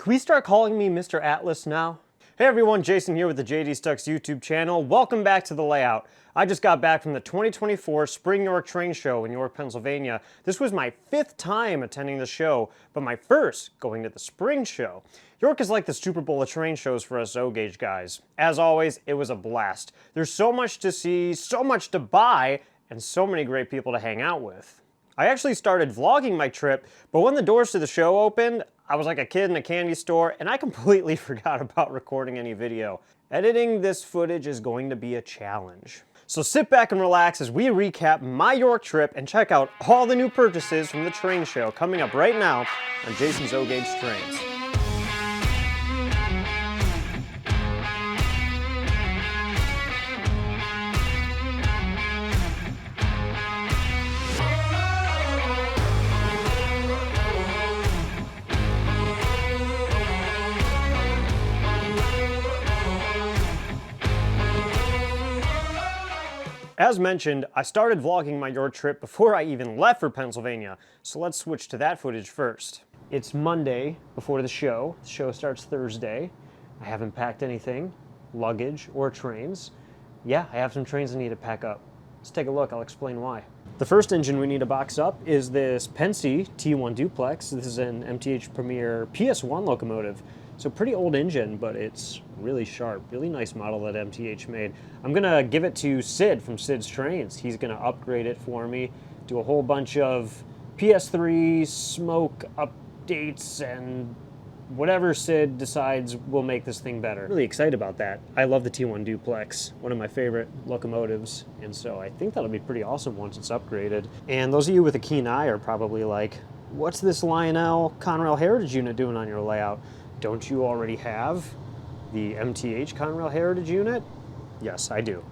Can we start calling me Mr. Atlas now? Hey everyone, Jason here with the JDstucks YouTube channel. Welcome back to the layout. I just got back from the 2024 Spring York Train Show in York, Pennsylvania. This was my 5th time attending the show, but my first going to the Spring Show. York is like the Super Bowl of train shows for us O-Gauge guys. As always, it was a blast. There's so much to see, so much to buy, and so many great people to hang out with. I actually started vlogging my trip, but when the doors to the show opened, I was like a kid in a candy store, and I completely forgot about recording any video. Editing this footage is going to be a challenge. So sit back and relax as we recap my York trip and check out all the new purchases from the train show coming up right now on Jason's O-Gauge Trains. As mentioned, I started vlogging my York trip before I even left for Pennsylvania, so let's switch to that footage first. It's Monday before the show. The show starts Thursday. I haven't packed anything, luggage or trains. Yeah, I have some trains I need to pack up. Let's take a look, I'll explain why. The first engine we need to box up is this Pennsy T1 duplex. This is an MTH Premier PS1 locomotive. So pretty old engine, but it's really sharp. Really nice model that MTH made. I'm gonna give it to Sid from Sid's Trains. He's gonna upgrade it for me, do a whole bunch of PS3 smoke updates and whatever Sid decides will make this thing better. Really excited about that. I love the T1 duplex, one of my favorite locomotives, and so I think that'll be pretty awesome once it's upgraded. And those of you with a keen eye are probably like, what's this Lionel Conrail Heritage unit doing on your layout? Don't you already have the MTH Conrail Heritage unit? Yes, I do.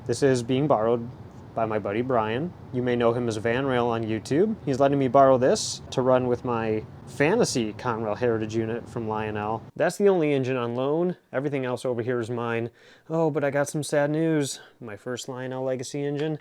This is being borrowed by my buddy Brian. You may know him as Van Rail on YouTube. He's letting me borrow this to run with my Fantasy Conrail Heritage unit from Lionel. That's the only engine on loan. Everything else over here is mine. Oh, but I got some sad news. My first Lionel Legacy engine,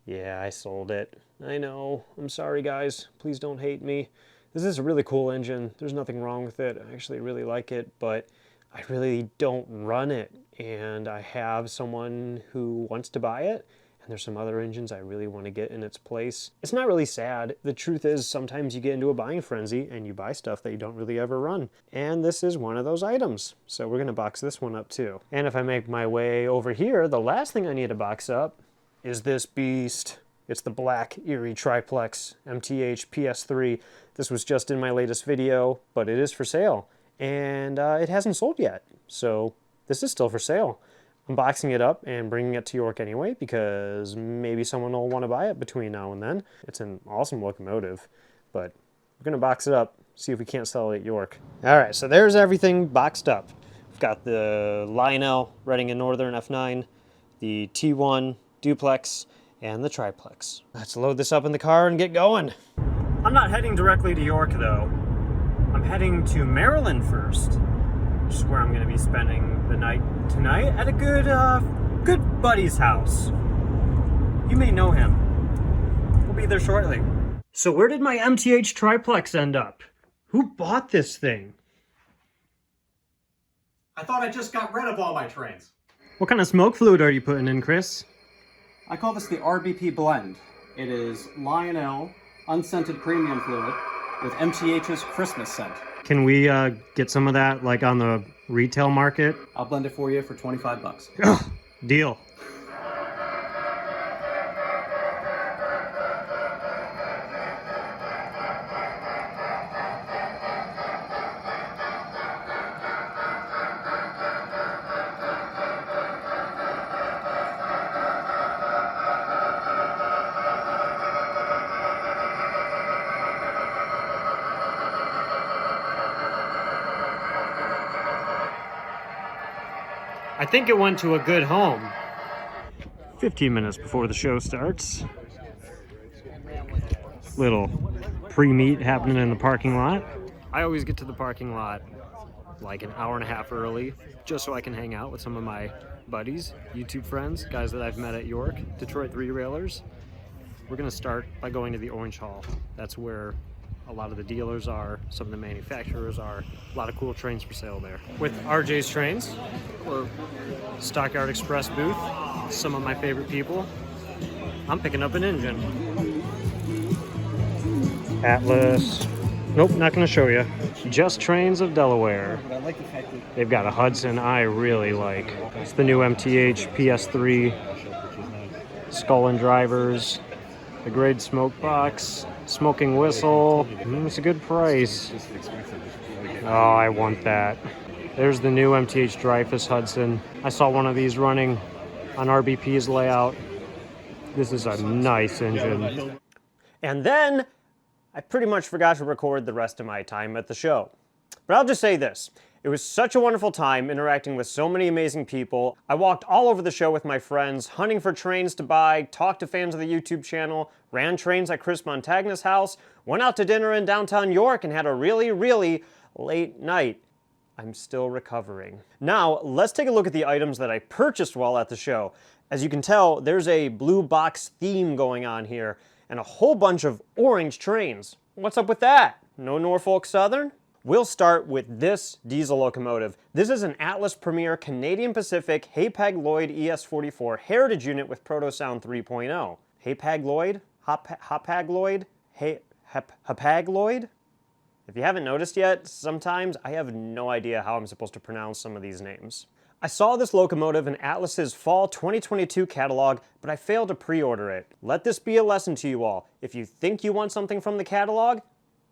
yeah, I sold it. I know. I'm sorry, guys. Please don't hate me. This is a really cool engine. There's nothing wrong with it. I actually really like it, but I really don't run it. And I have someone who wants to buy it, and there's some other engines I really want to get in its place. It's not really sad. The truth is sometimes you get into a buying frenzy and you buy stuff that you don't really ever run. And this is one of those items. So we're gonna box this one up too. And if I make my way over here, the last thing I need to box up is this beast. It's the Black Erie Triplex MTH PS3. This was just in my latest video, but it is for sale. And it hasn't sold yet, so this is still for sale. I'm boxing it up and bringing it to York anyway because maybe someone will want to buy it between now and then. It's an awesome locomotive, but we're gonna box it up, see if we can't sell it at York. All right, so there's everything boxed up. We've got the Lionel Reading and Northern F9, the T1 duplex, and the triplex. Let's load this up in the car and get going. I'm not heading directly to York though. I'm heading to Maryland first, which is where I'm gonna be spending the night tonight at a good buddy's house. You may know him. We'll be there shortly. So where did my MTH triplex end up? Who bought this thing? I thought I just got rid of all my trains. What kind of smoke fluid are you putting in, Chris? I call this the RBP blend. It is Lionel unscented premium fluid with MTH's Christmas scent. Can we get some of that like on the retail market? I'll blend it for you for 25 bucks. Ugh, deal. I think it went to a good home. 15 minutes before the show starts. Little pre-meet happening in the parking lot. I always get to the parking lot like an hour and a half early, just so I can hang out with some of my buddies, YouTube friends, guys that I've met at York, Detroit 3 Railers. We're gonna start by going to the Orange Hall. That's where a lot of the dealers are, some of the manufacturers are. A lot of cool trains for sale there. With RJ's Trains, or Stockyard Express booth, some of my favorite people. I'm picking up an engine. Atlas. Nope, not going to show you. Just Trains of Delaware. They've got a Hudson I really like. It's the new MTH PS3 Skull and Drivers. The grade smoke box, smoking whistle. It's a good price. Oh, I want that. There's the new MTH Dreyfuss Hudson. I saw one of these running on RBP's layout. This is a nice engine. And then I pretty much forgot to record the rest of my time at the show. But I'll just say this. It was such a wonderful time interacting with so many amazing people. I walked all over the show with my friends, hunting for trains to buy, talked to fans of the YouTube channel, ran trains at Chris Montagna's house, went out to dinner in downtown York, and had a really, really late night. I'm still recovering. Now, let's take a look at the items that I purchased while at the show. As you can tell, there's a blue box theme going on here, and a whole bunch of orange trains. What's up with that? No Norfolk Southern? We'll start with this diesel locomotive. This is an Atlas Premier Canadian Pacific Hapag Lloyd ES44 Heritage unit with Proto Sound 3.0. Hapag Lloyd? Hapag Lloyd? Hapag Lloyd? If you haven't noticed yet, sometimes I have no idea how I'm supposed to pronounce some of these names. I saw this locomotive in Atlas's Fall 2022 catalog, but I failed to pre-order it. Let this be a lesson to you all. If you think you want something from the catalog,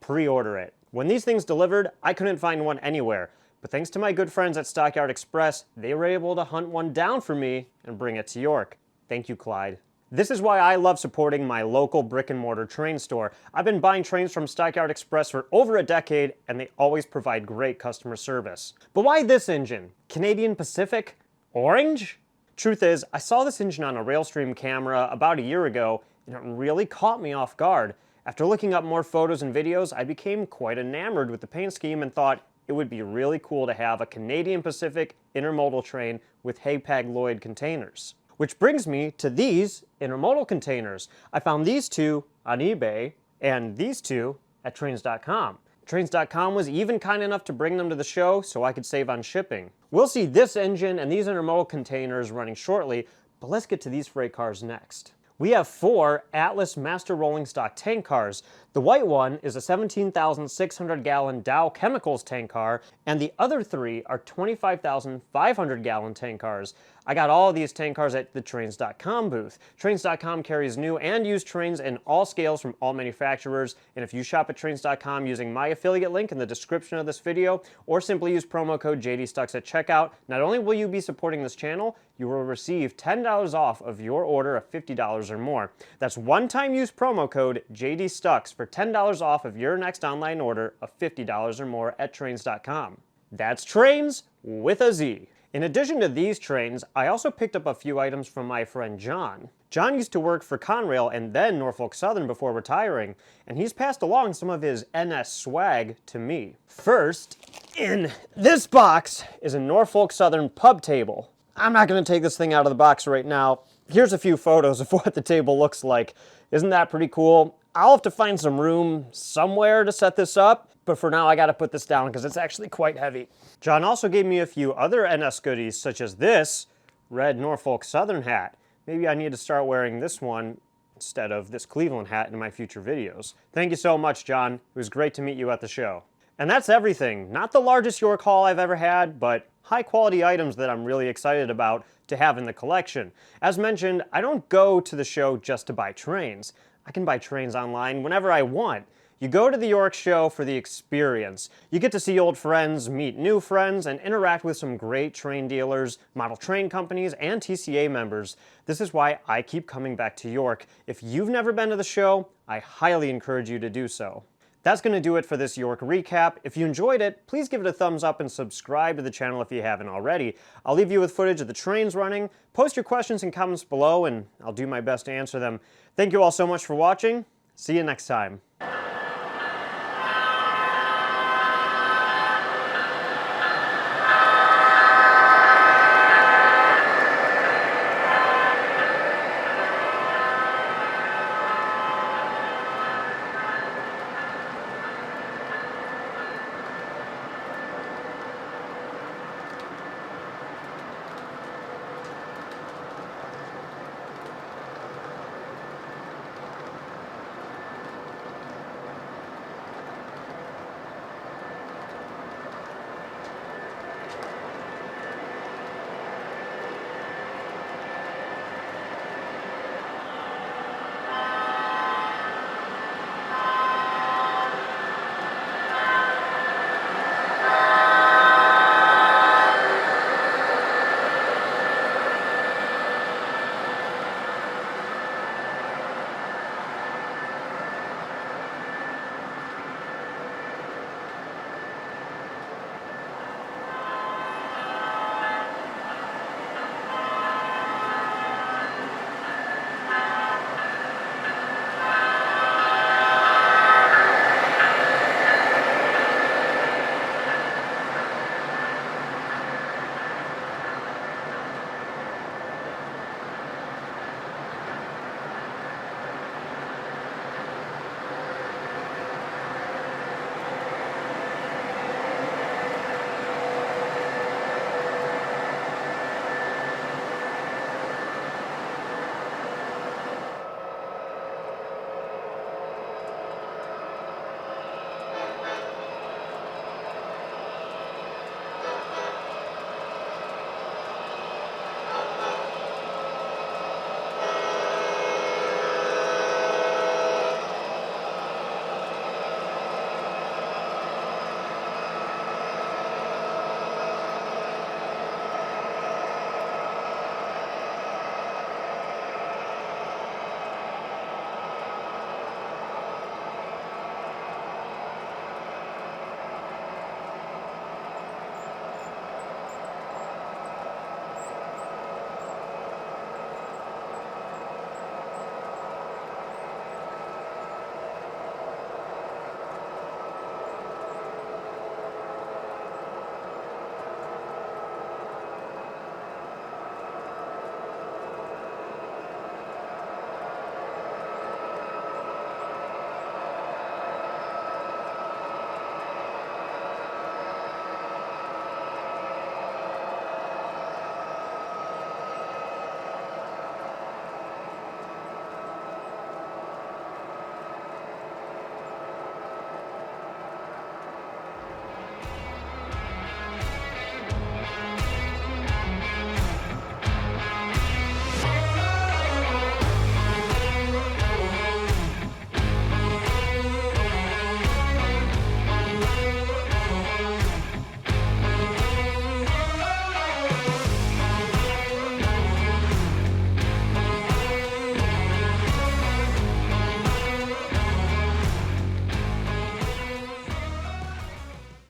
pre-order it. When these things delivered, I couldn't find one anywhere, but thanks to my good friends at Stockyard Express, they were able to hunt one down for me and bring it to York. Thank you, Clyde. This is why I love supporting my local brick and mortar train store. I've been buying trains from Stockyard Express for over a decade, and they always provide great customer service. But why this engine? Canadian Pacific? Orange? Truth is, I saw this engine on a Railstream camera about a year ago, and it really caught me off guard. After looking up more photos and videos, I became quite enamored with the paint scheme and thought it would be really cool to have a Canadian Pacific intermodal train with Hapag Lloyd containers. Which brings me to these intermodal containers. I found these two on eBay and these two at Trains.com. Trains.com was even kind enough to bring them to the show so I could save on shipping. We'll see this engine and these intermodal containers running shortly, but let's get to these freight cars next. We have 4 Atlas Master Rolling Stock tank cars. The white one is a 17,600 gallon Dow Chemicals tank car, and the other 3 are 25,500 gallon tank cars. I got all of these tank cars at the Trains.com booth. Trains.com carries new and used trains in all scales from all manufacturers, and if you shop at Trains.com using my affiliate link in the description of this video, or simply use promo code JDstucks at checkout, not only will you be supporting this channel, you will receive $10 off of your order of $50 or more. That's one-time use promo code JDstucks for $10 off of your next online order of $50 or more at Trains.com. That's Trains with a Z. In addition to these trains, I also picked up a few items from my friend John. John used to work for Conrail and then Norfolk Southern before retiring, and he's passed along some of his NS swag to me. First, in this box is a Norfolk Southern pub table. I'm not going to take this thing out of the box right now. Here's a few photos of what the table looks like. Isn't that pretty cool? I'll have to find some room somewhere to set this up, but for now I gotta put this down because it's actually quite heavy. John also gave me a few other NS goodies, such as this red Norfolk Southern hat. Maybe I need to start wearing this one instead of this Cleveland hat in my future videos. Thank you so much, John. It was great to meet you at the show. And that's everything. Not the largest York haul I've ever had, but high quality items that I'm really excited about to have in the collection. As mentioned, I don't go to the show just to buy trains. I can buy trains online whenever I want. You go to the York show for the experience. You get to see old friends, meet new friends, and interact with some great train dealers, model train companies, and TCA members. This is why I keep coming back to York. If you've never been to the show, I highly encourage you to do so. That's going to do it for this York recap. If you enjoyed it, please give it a thumbs up and subscribe to the channel if you haven't already. I'll leave you with footage of the trains running. Post your questions and comments below, and I'll do my best to answer them. Thank you all so much for watching. See you next time.